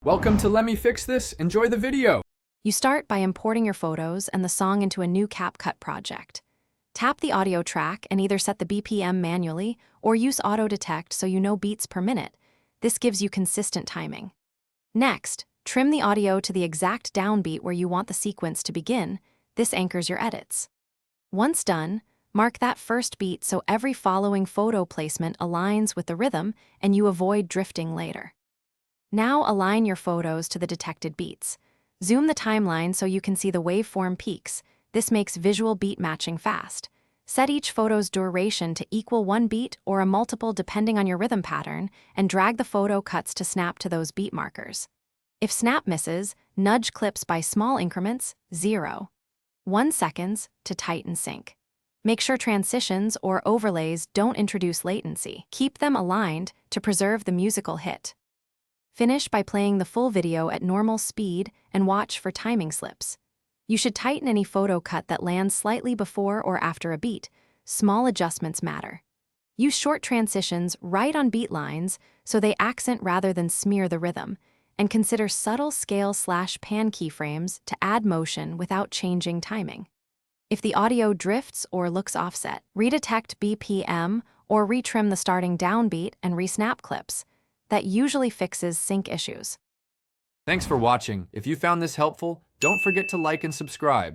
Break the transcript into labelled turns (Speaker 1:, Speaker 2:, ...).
Speaker 1: Welcome to Let Me Fix This. Enjoy the video.
Speaker 2: You start by importing your photos and the song into a new Capcut project. Tap the audio track and either set the BPM manually or use auto detect so you know beats per minute. This gives you consistent timing. Next, trim the audio to the exact downbeat where you want the sequence to begin. This anchors your edits. Once done, mark that first beat so every following photo placement aligns with the rhythm and you avoid drifting later. Now align your photos to the detected beats. Zoom the timeline so you can see the waveform peaks. This makes visual beat matching fast. Set each photo's duration to equal 1 beat or a multiple depending on your rhythm pattern, and drag the photo cuts to snap to those beat markers. If snap misses, nudge clips by small increments, 0.1 seconds, to tighten sync. Make sure transitions or overlays don't introduce latency. Keep them aligned to preserve the musical hit. Finish by playing the full video at normal speed and watch for timing slips. You should tighten any photo cut that lands slightly before or after a beat. Small adjustments matter. Use short transitions right on beat lines so they accent rather than smear the rhythm, and consider subtle scale/pan keyframes to add motion without changing timing. If the audio drifts or looks offset, redetect BPM or retrim the starting downbeat and resnap clips. That usually fixes sync issues.
Speaker 1: Thanks for watching. If you found this helpful, don't forget to like and subscribe.